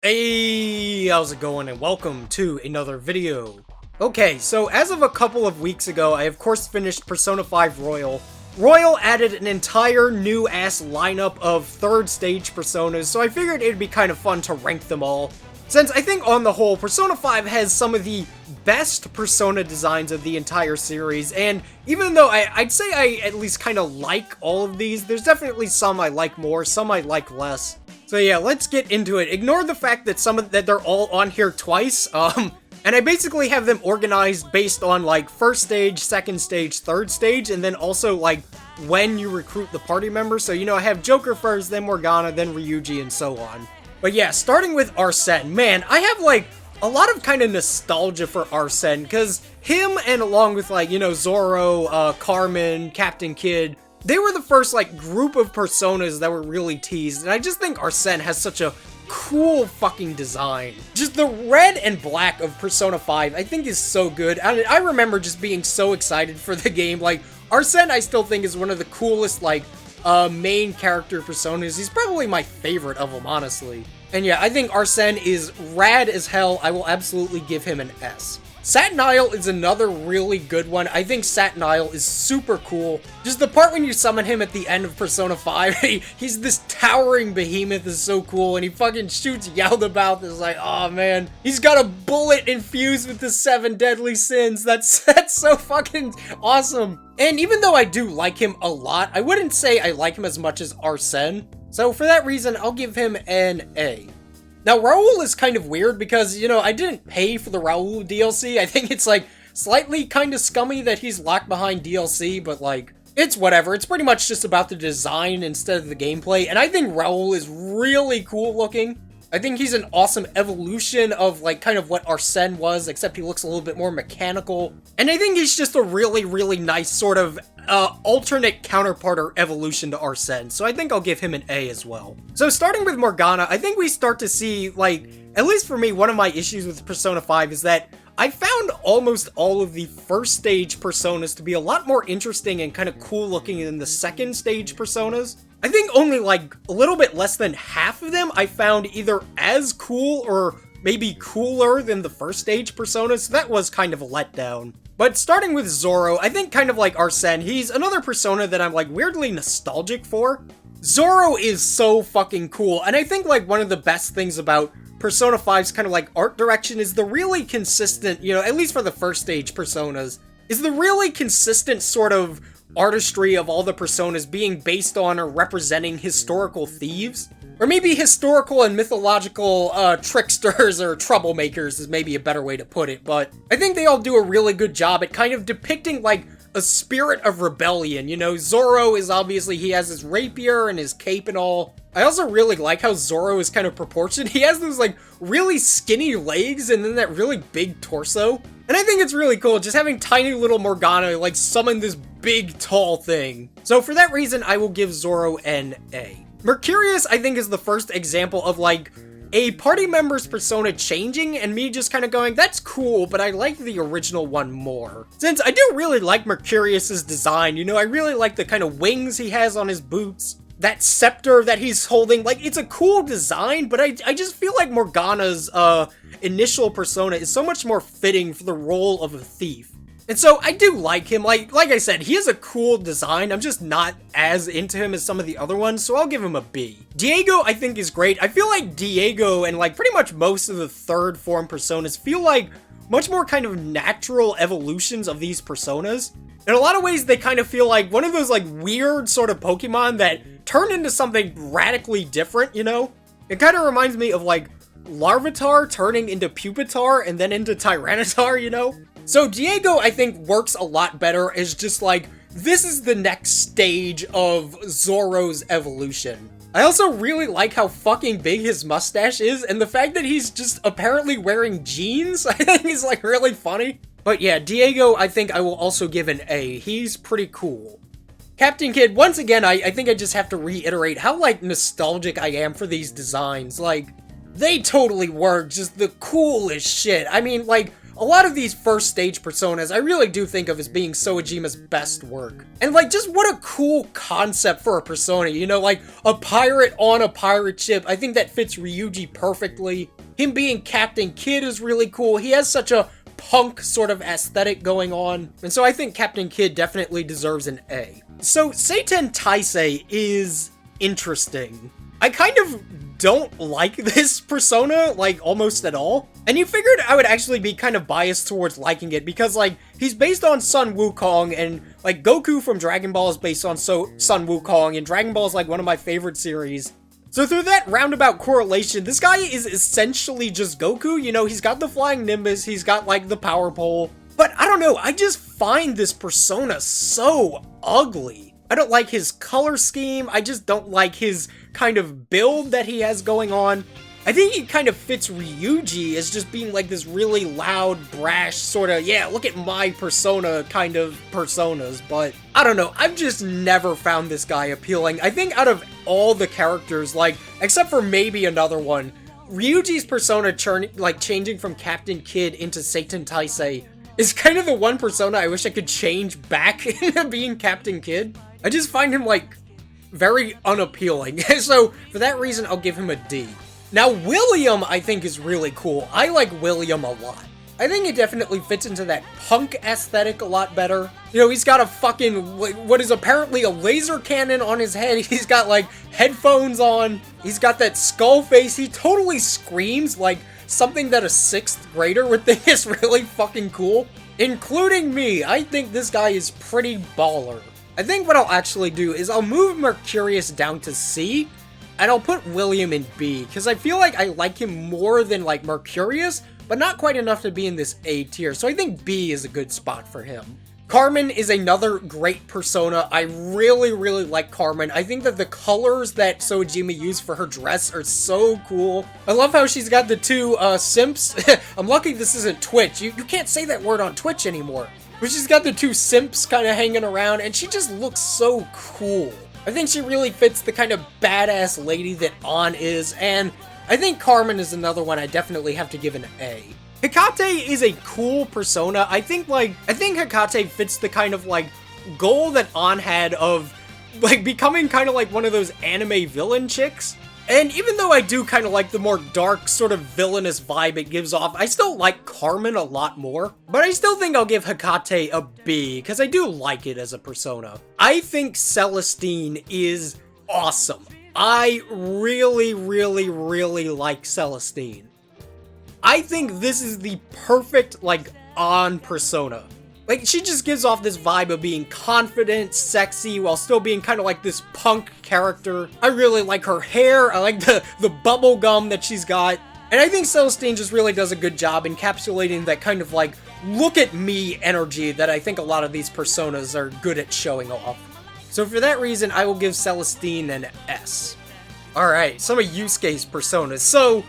Hey, how's it going, and welcome to another video. Okay, so as of a couple of weeks ago, I of course finished Persona 5 Royal. Royal added an entire new-ass lineup of third-stage Personas, so I figured it'd be kind of fun to rank them all. Since I think on the whole, Persona 5 has some of the best Persona designs of the entire series, and even though I'd say I at least kind of like all of these, there's definitely some I like more, some I like less. So yeah, let's get into it. Ignore the fact that that they're all on here twice, and I basically have them organized based on, like, first stage, second stage, third stage, and then also, like, when you recruit the party members. So, you know, I have Joker first, then Morgana, then Ryuji, and so on. But yeah, starting with Arsene, man, I have, like, a lot of kind of nostalgia for Arsene, because him and along with, like, you know, Zoro, Carmen, Captain Kidd, they were the first, like, group of Personas that were really teased, and I just think Arsene has such a cool fucking design. Just the red and black of Persona 5, I think is so good. I remember just being so excited for the game. Like, Arsene I still think is one of the coolest, like, main character Personas. He's probably my favorite of them, honestly. And yeah, I think Arsene is rad as hell. I will absolutely give him an S. Satin Isle is another really good one. I think Satin Isle is super cool. Just the part when you summon him at the end of Persona 5, he's this towering behemoth, is so cool, and he fucking shoots Yaldabaoth. It's like, oh man, he's got a bullet infused with the 7 deadly sins. That's so fucking awesome. And even though I do like him a lot, I wouldn't say I like him as much as Arsene. So for that reason, I'll give him an A. Now, Raul is kind of weird because, you know, I didn't pay for the Raul DLC. I think it's, like, slightly kind of scummy that he's locked behind DLC, but, like, it's whatever. It's pretty much just about the design instead of the gameplay, and I think Raul is really cool looking. I think he's an awesome evolution of, like, kind of what Arsene was, except he looks a little bit more mechanical. And I think he's just a really, really nice sort of alternate counterpart or evolution to Arsene, so I think I'll give him an A as well. So starting with Morgana, I think we start to see, like, at least for me, one of my issues with Persona 5 is that I found almost all of the first stage Personas to be a lot more interesting and kind of cool looking than the second stage Personas. I think only, like, a little bit less than half of them I found either as cool or maybe cooler than the first stage Personas, so that was kind of a letdown. But starting with Zoro, I think kind of like Arsene, he's another Persona that I'm, like, weirdly nostalgic for. Zoro is so fucking cool, and I think, like, one of the best things about Persona 5's kind of, like, art direction is the really consistent, you know, at least for the first stage Personas, is the really consistent sort of artistry of all the Personas being based on or representing historical thieves. Or maybe historical and mythological tricksters or troublemakers is maybe a better way to put it, but I think they all do a really good job at kind of depicting, like, a spirit of rebellion. You know, Zoro is obviously, he has his rapier and his cape and all. I also really like how Zoro is kind of proportioned. He has those, like, really skinny legs and then that really big torso. And I think it's really cool just having tiny little Morgana, like, summon this big, tall thing. So for that reason, I will give Zoro an A. Mercurius, I think, is the first example of, like, a party member's persona changing and me just kind of going, that's cool, but I like the original one more. Since I do really like Mercurius's design, you know, I really like the kind of wings he has on his boots, that scepter that he's holding, like, it's a cool design, but I just feel like Morgana's initial persona is so much more fitting for the role of a thief. And so I do like him. Like I said, he has a cool design. I'm just not as into him as some of the other ones, so I'll give him a B. Diego, I think, is great. I feel like Diego and, like, pretty much most of the third form Personas feel like much more kind of natural evolutions of these Personas. In a lot of ways, they kind of feel like one of those, like, weird sort of Pokemon that turn into something radically different, you know? It kind of reminds me of, like, Larvitar turning into Pupitar and then into Tyranitar, you know? So Diego, I think, works a lot better as just, like, this is the next stage of Zoro's evolution. I also really like how fucking big his mustache is, and the fact that he's just apparently wearing jeans, I think is, like, really funny. But yeah, Diego, I think I will also give an A. He's pretty cool. Captain Kidd, once again, I think I just have to reiterate how, like, nostalgic I am for these designs. Like, they totally were just the coolest shit. I mean, like, a lot of these first stage personas I really do think of as being Soejima's best work. And like, just what a cool concept for a persona, you know, like a pirate on a pirate ship. I think that fits Ryuji perfectly. Him being Captain Kid is really cool. He has such a punk sort of aesthetic going on. And so I think Captain Kid definitely deserves an A. So Seiten Taisei is interesting. I kind of don't like this persona, like, almost at all. And you figured I would actually be kind of biased towards liking it because, like, he's based on Sun Wukong, and, like, Goku from Dragon Ball is based on Sun Wukong, and Dragon Ball is, like, one of my favorite series. So through that roundabout correlation, this guy is essentially just Goku. You know, he's got the flying Nimbus, he's got, like, the power pole. But I don't know, I just find this persona so ugly. I don't like his color scheme, I just don't like his kind of build that he has going on. I think he kind of fits Ryuji as just being like this really loud, brash, sort of, yeah, look at my persona kind of personas, but I don't know, I've just never found this guy appealing. I think out of all the characters, like, except for maybe another one, Ryuji's persona changing from Captain Kid into Seiten Taisei is kind of the one persona I wish I could change back into being Captain Kid. I just find him, like, very unappealing. So, for that reason, I'll give him a D. Now, William, I think, is really cool. I like William a lot. I think he definitely fits into that punk aesthetic a lot better. You know, he's got a fucking, what is apparently a laser cannon on his head. He's got, like, headphones on. He's got that skull face. He totally screams like something that a 6th grader would think is really fucking cool. Including me. I think this guy is pretty baller. I think what I'll actually do is I'll move Mercurius down to C, and I'll put William in B, because I feel like I like him more than, like, Mercurius, but not quite enough to be in this A tier, so I think B is a good spot for him. Carmen is another great persona. I really, really like Carmen. I think that the colors that Soejima used for her dress are so cool. I love how she's got the two, simps. I'm lucky this isn't Twitch. You can't say that word on Twitch anymore. But she's got the two simps kind of hanging around, and she just looks so cool. I think she really fits the kind of badass lady that An is, and I think Carmen is another one I definitely have to give an A. Hekate is a cool persona. I think Hekate fits the kind of, like, goal that An had of, like, becoming kind of like one of those anime villain chicks. And even though I do kind of like the more dark, sort of villainous vibe it gives off, I still like Carmen a lot more. But I still think I'll give Hekate a B, because I do like it as a persona. I think Celestine is awesome. I really, really, really like Celestine. I think this is the perfect, like, An persona. Like, she just gives off this vibe of being confident, sexy, while still being kind of like this punk character. I really like her hair, I like the bubble gum that she's got. And I think Celestine just really does a good job encapsulating that kind of, like, look at me energy that I think a lot of these personas are good at showing off. So for that reason, I will give Celestine an S. Alright, some of Yusuke's personas. So,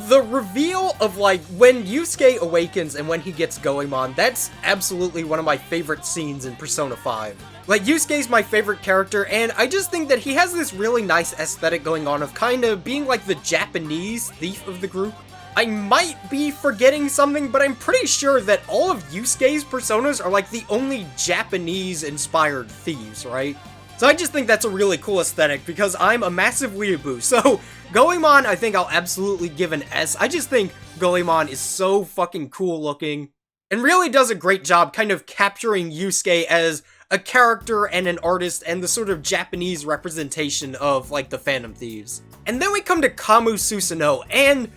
the reveal of, like, when Yusuke awakens and when he gets Goemon, that's absolutely one of my favorite scenes in Persona 5. Like, Yusuke's my favorite character, and I just think that he has this really nice aesthetic going on of kind of being like the Japanese thief of the group. I might be forgetting something, but I'm pretty sure that all of Yusuke's personas are like the only Japanese-inspired thieves, right? So I just think that's a really cool aesthetic, because I'm a massive weeaboo. So, Goemon, I think I'll absolutely give an S. I just think Goemon is so fucking cool looking, and really does a great job kind of capturing Yusuke as a character and an artist and the sort of Japanese representation of, like, the Phantom Thieves. And then we come to Kamu Susanoo, and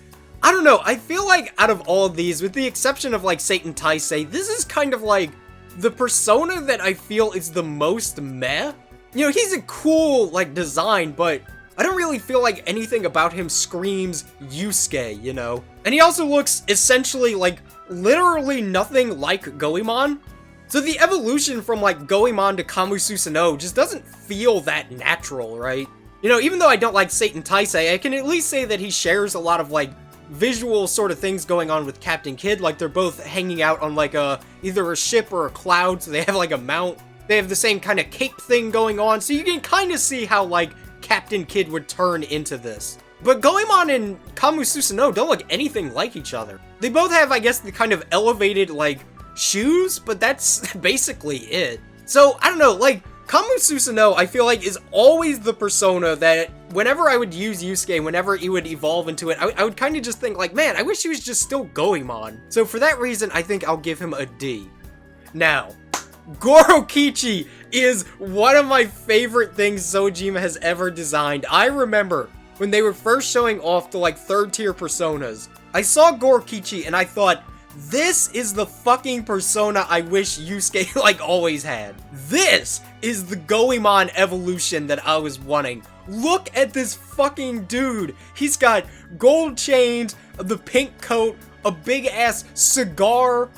I don't know, I feel like out of all of these, with the exception of, like, Seiten Taisei, this is kind of like the persona that I feel is the most meh. You know, he's a cool, like, design, but I don't really feel like anything about him screams Yusuke, you know? And he also looks essentially like literally nothing like Goemon. So the evolution from, like, Goemon to Kamu Susanoo just doesn't feel that natural, right? You know, even though I don't like Seiten Taisei, I can at least say that he shares a lot of, like, visual sort of things going on with Captain Kid. Like, they're both hanging out on, like, either a ship or a cloud, so they have, like, a mount. They have the same kind of cape thing going on, so you can kind of see how, like, Captain Kid would turn into this. But Goemon and Kamu Susanoo don't look anything like each other. They both have, I guess, the kind of elevated, like, shoes, but that's basically it. So, I don't know, like, Kamu Susanoo, I feel like, is always the persona that whenever I would use Yusuke, whenever he would evolve into it, I would kind of just think, like, man, I wish he was just still Goemon. So for that reason, I think I'll give him a D. Now, Gorokichi is one of my favorite things Sojima has ever designed. I remember when they were first showing off the, like, third-tier personas, I saw Gorokichi and I thought, this is the fucking persona I wish Yusuke, like, always had. This is the Goemon evolution that I was wanting. Look at this fucking dude. He's got gold chains, the pink coat, a big-ass cigar.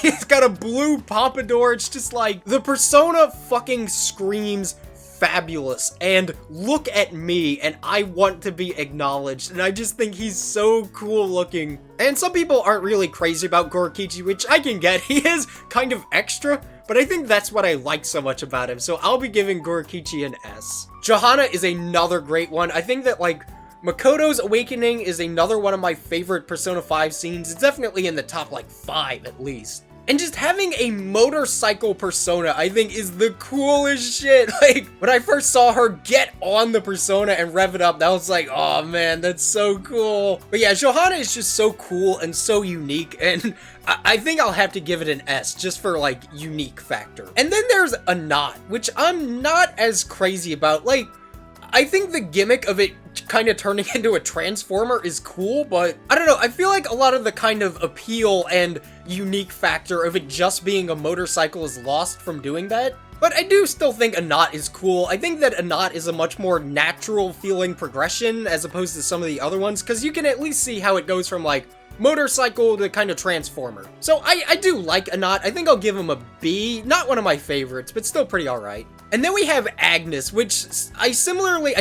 He's got a blue pompadour. It's just like, the persona fucking screams fabulous, and look at me, and I want to be acknowledged, and I just think he's so cool looking. And some people aren't really crazy about Gorokichi, which I can get. He is kind of extra, but I think that's what I like so much about him, so I'll be giving Gorokichi an S. Johanna is another great one. I think that, like, Makoto's Awakening is another one of my favorite Persona 5 scenes. It's definitely in the top, like, 5 at least. And just having a motorcycle persona, I think, is the coolest shit. Like, when I first saw her get on the persona and rev it up, that was like, oh man, that's so cool. But yeah, Johanna is just so cool and so unique, and I think I'll have to give it an S, just for, like, unique factor. And then there's Anat, which I'm not as crazy about. Like, I think the gimmick of it kind of turning into a transformer is cool, but I don't know, I feel like a lot of the kind of appeal and unique factor of it just being a motorcycle is lost from doing that. But I do still think Anat is cool. I think that Anat is a much more natural feeling progression as opposed to some of the other ones, because you can at least see how it goes from, like, motorcycle to kind of transformer. So I do like Anat. I think I'll give him a B. Not one of my favorites, but still pretty alright. And then we have Agnes, which I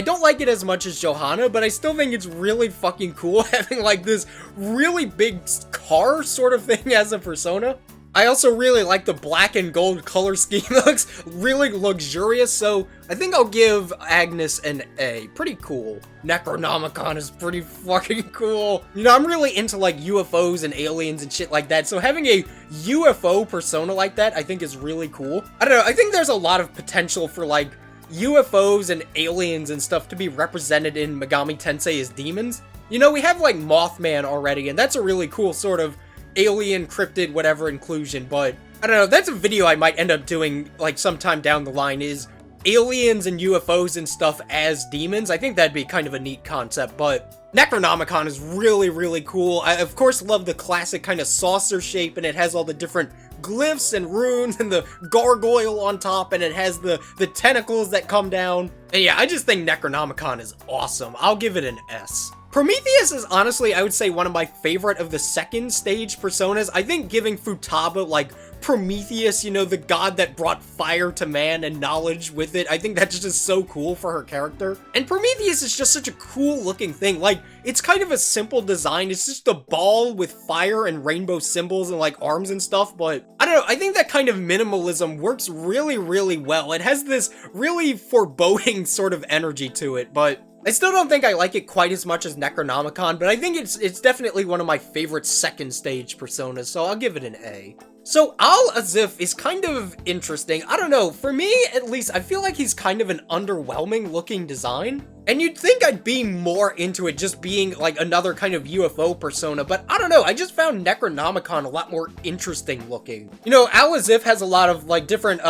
don't like it as much as Johanna, but I still think it's really fucking cool having, like, this really big car sort of thing as a persona. I also really like the black and gold color scheme. It looks really luxurious, so I think I'll give Agnes an A. Pretty cool. Necronomicon is pretty fucking cool. You know, I'm really into, like, UFOs and aliens and shit like that, so having a UFO persona like that I think is really cool. I don't know, I think there's a lot of potential for, like, UFOs and aliens and stuff to be represented in Megami Tensei as demons. You know, we have, like, Mothman already, and that's a really cool sort of alien, cryptid, whatever inclusion, but I don't know, that's a video I might end up doing, like, sometime down the line, is aliens and UFOs and stuff as demons. I think that'd be kind of a neat concept, but Necronomicon is really, really cool. I, of course, love the classic kind of saucer shape, and it has all the different glyphs and runes and the gargoyle on top, and it has the tentacles that come down. And yeah, I just think Necronomicon is awesome. I'll give it an S. Prometheus is honestly, I would say, one of my favorite of the second stage personas. I think giving Futaba, like, Prometheus, you know, the god that brought fire to man and knowledge with it, I think that's just so cool for her character. And Prometheus is just such a cool looking thing. Like, it's kind of a simple design. It's just a ball with fire and rainbow symbols and, like, arms and stuff, but I don't know, I think that kind of minimalism works really, really well. It has this really foreboding sort of energy to it, but I still don't think I like it quite as much as Necronomicon, but I think it's definitely one of my favorite second stage personas, so I'll give it an A. So Al-Azif is kind of interesting. I don't know, for me at least, I feel like he's kind of an underwhelming looking design. And you'd think I'd be more into it just being like another kind of UFO persona, but I don't know, I just found Necronomicon a lot more interesting looking. You know, Al-Azif has a lot of like different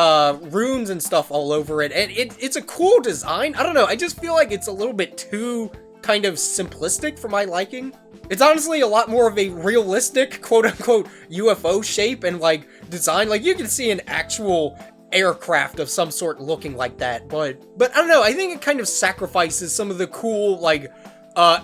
runes and stuff all over it, and it's a cool design. I don't know, I just feel like it's a little bit too kind of simplistic for my liking. It's honestly a lot more of a realistic, quote-unquote, UFO shape and, like, design. Like, you can see an actual aircraft of some sort looking like that, but I don't know, I think it kind of sacrifices some of the cool, like,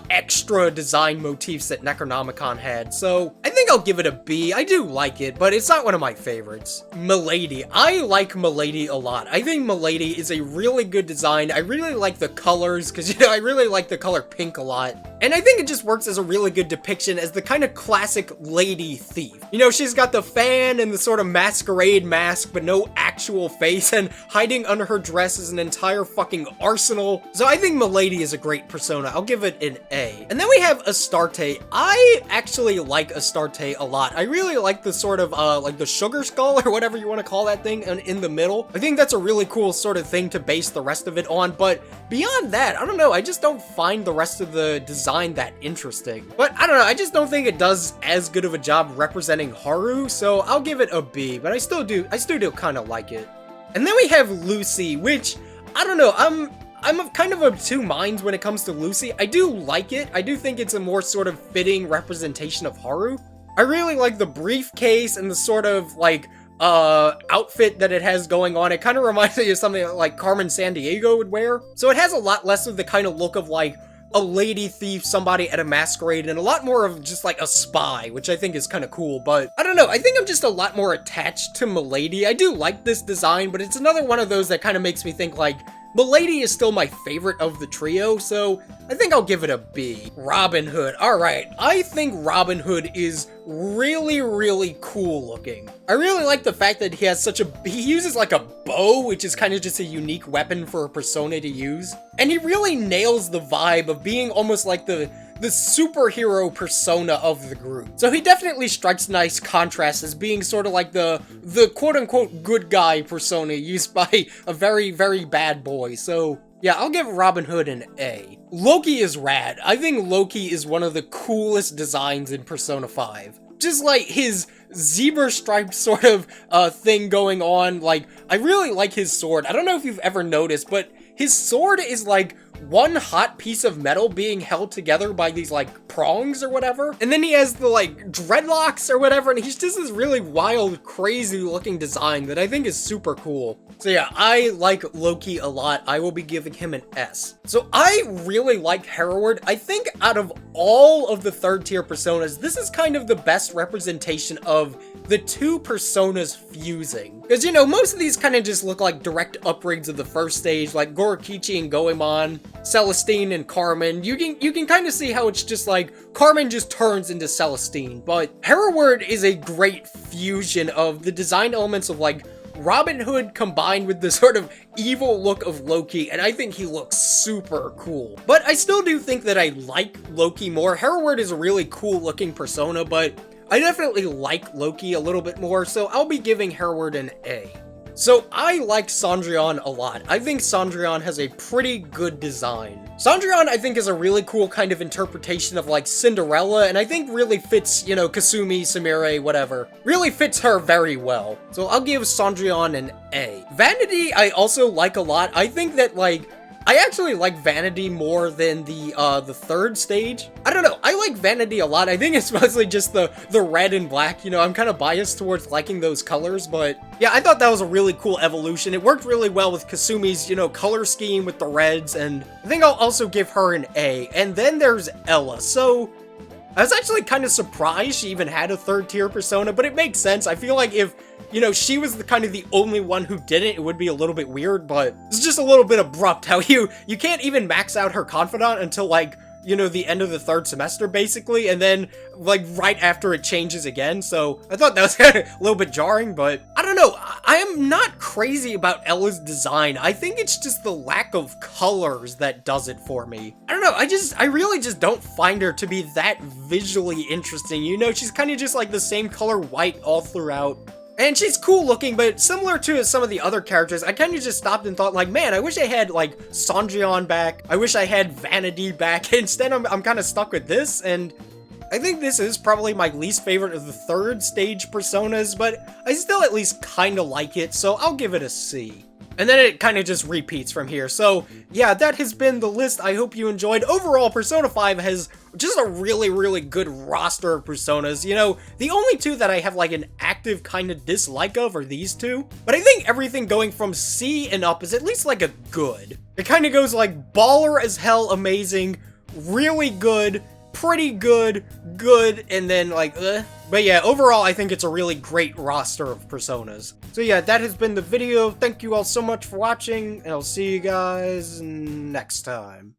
extra design motifs that Necronomicon had, so I think I'll give it a B. I do like it, but it's not one of my favorites. Milady. I like Milady a lot. I think Milady is a really good design. I really like the colors, because, you know, I really like the color pink a lot. And I think it just works as a really good depiction as the kind of classic lady thief. You know, she's got the fan and the sort of masquerade mask, but no actual face, and hiding under her dress is an entire fucking arsenal. So I think Milady is a great persona. I'll give it an A. And then we have Astarte. I actually like Astarte a lot. I really like the sort of, like the sugar skull or whatever you want to call that thing in the middle. I think that's a really cool sort of thing to base the rest of it on, but beyond that, I don't know, I just don't find the rest of the design that interesting. But I don't know, I just don't think it does as good of a job representing Haru, so I'll give it a B, but I still do kind of like it. And then we have Lucy, which, I don't know, I'm kind of of two minds when it comes to Lucy. I do like it. I do think it's a more sort of fitting representation of Haru. I really like the briefcase and the sort of, like, outfit that it has going on. It kind of reminds me of something like Carmen Sandiego would wear. So it has a lot less of the kind of look of, like, a lady thief, somebody at a masquerade, and a lot more of just like a spy, which I think is kind of cool. But I don't know, I think I'm just a lot more attached to Milady. I do like this design, but it's another one of those that kind of makes me think like, Milady is still my favorite of the trio, so I think I'll give it a B. Robin Hood. Alright, I think Robin Hood is really, really cool looking. I really like the fact that he has he uses like a bow, which is kind of just a unique weapon for a persona to use. And he really nails the vibe of being almost like the superhero persona of the group. So he definitely strikes nice contrast as being sort of like the quote-unquote good guy persona used by a very, very bad boy. So yeah, I'll give Robin Hood an A. Loki is rad. I think Loki is one of the coolest designs in Persona 5. Just like his zebra striped sort of thing going on. Like, I really like his sword. I don't know if you've ever noticed, but his sword is like one hot piece of metal being held together by these like prongs or whatever. And then he has the like dreadlocks or whatever, and he's just this really wild, crazy looking design that I think is super cool. So yeah, I like Loki a lot. I will be giving him an S. So I really like Hereward. I think out of all of the third tier personas, this is kind of the best representation of the two personas fusing. Because, you know, most of these kind of just look like direct upgrades of the first stage, like Gorokichi and Goemon, Celestine and Carmen. You can kind of see how it's just like, Carmen just turns into Celestine, but Hereward is a great fusion of the design elements of like Robin Hood combined with the sort of evil look of Loki, and I think he looks super cool. But I still do think that I like Loki more. Hereward is a really cool looking persona, but I definitely like Loki a little bit more, so I'll be giving Hereward an A. So I like Cendrillon a lot. I think Cendrillon has a pretty good design. Cendrillon, I think, is a really cool kind of interpretation of like Cinderella, and I think really fits, you know, Kasumi, Sumire, whatever. Really fits her very well. So I'll give Cendrillon an A. Vanity, I also like a lot. I think that like, I actually like Vanity more than the third stage. I don't know, I like Vanity a lot. I think it's mostly just the red and black, you know, I'm kind of biased towards liking those colors, but yeah, I thought that was a really cool evolution. It worked really well with Kasumi's, you know, color scheme with the reds, and I think I'll also give her an A. And then there's Ella. So I was actually kind of surprised she even had a third tier persona, but it makes sense. I feel like if, you know, she was the kind of the only one who didn't, it would be a little bit weird, but it's just a little bit abrupt how you can't even max out her confidant until like, you know, the end of the third semester basically, and then like right after it changes again. So I thought that was kind of a little bit jarring, but I don't know. I am not crazy about Ella's design. I think it's just the lack of colors that does it for me. I don't know. I really just don't find her to be that visually interesting. You know, she's kind of just like the same color white all throughout. And she's cool looking, but similar to some of the other characters, I kind of just stopped and thought like, man, I wish I had like Cendrillon back. I wish I had Vanity back. Instead, I'm kind of stuck with this, and I think this is probably my least favorite of the third stage personas, but I still at least kind of like it, so I'll give it a C. And then it kind of just repeats from here. So yeah, that has been the list. I hope you enjoyed. Overall, Persona 5 has just a really, really good roster of personas. You know, the only two that I have like an active kind of dislike of are these two. But I think everything going from C and up is at least like a good. It kind of goes like baller as hell, amazing, really good, pretty good, good, and then like, But yeah, overall, I think it's a really great roster of personas. So yeah, that has been the video. Thank you all so much for watching, and I'll see you guys next time.